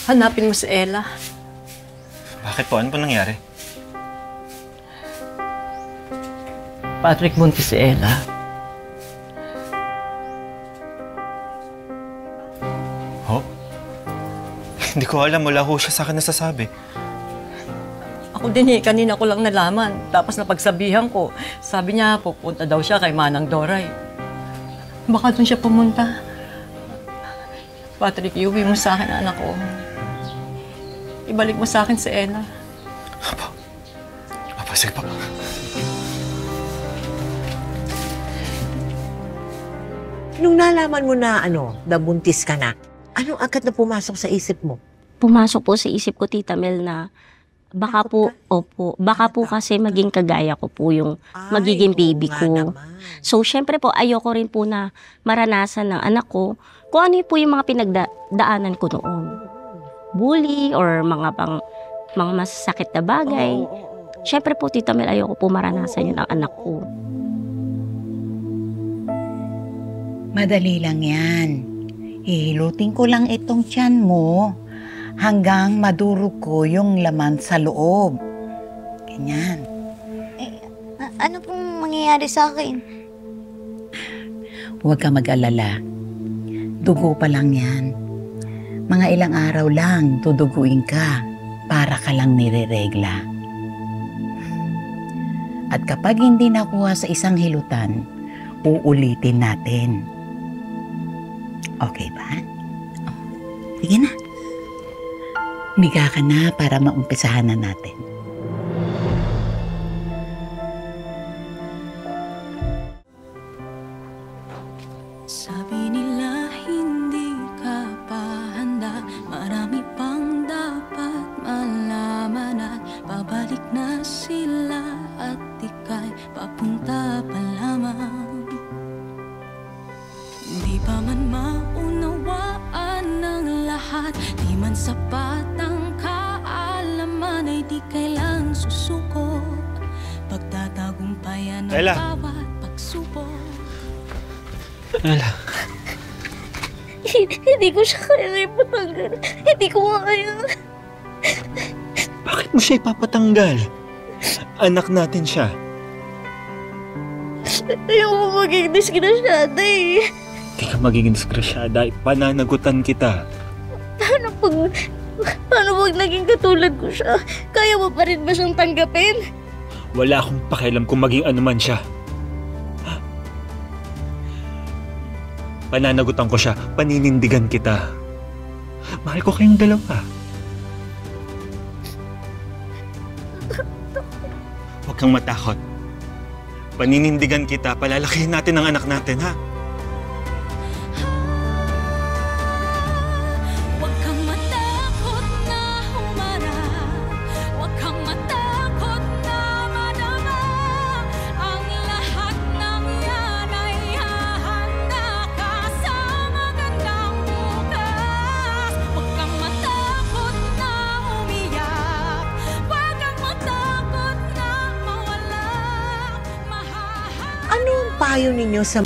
Hanapin mo si Ella. Bakit po? Ano po nangyari? Patrick, buntis si Ella. Ho? Hindi ko alam. Wala ho siya sa akin nasasabi. Ako din kanina ko lang nalaman. Tapos napagsabihan ko, sabi niya pupunta daw siya kay Manang Doray. Baka doon siya pumunta. Patrick, iuwi mo sa akin, anak ko. Ibalik mo sa akin si Ella. Apa, sige pa. Nung nalaman mo na nabuntis ka na, anong agad na pumasok sa isip mo? Pumasok po sa isip ko, Tita Mel, na baka po, baka po kasi maging kagaya ko po yung magiging baby ko. So, syempre po, ayoko rin po na maranasan ng anak ko kung ano po yung mga pinagdaanan ko noon. Bully or mga masasakit na bagay. Syempre po, Tita Mel, ayoko po maranasan yun ng anak ko. Madali lang yan. Hihilutin ko lang itong tiyan mo hanggang madurog ko yung laman sa loob. Ganyan. Ano pong mangyayari sa akin? Huwag ka mag-alala. Dugo pa lang yan. Mga ilang araw lang duduguin ka para ka lang nireregla. At kapag hindi nakuha sa isang hilutan, uulitin natin. Okay ba? Sige na. Miga ka na para maumpisahan na natin. Sabi nila hindi ka pa handa, marami pang dapat malaman at babalik na sila at ika'y papunta pa lamang. Di pa man maunawaan ng lahat, di man sapat ang kaalaman, ay di kailang susuko. Pagtatagumpayan ng bawat pagsubok. Ella. Hindi ko siya kaya ipatanggal. Hindi ko kaya. Bakit mo siya ipapatanggal? Anak natin siya. Ayoko maging disgrasyada eh. Hindi ka magiging disgrasyada. Pananagutan kita. Paano pag naging katulad ko siya? Kaya mo pa rin ba siyang tanggapin? Wala akong pakialam kung maging ano man siya. Pananagutan ko siya. Paninindigan kita. Mahal ko kayong dalawa. Huwag kang matakot. Paninindigan kita. Palalakihin natin ang anak natin, ha? Payo ninyo sa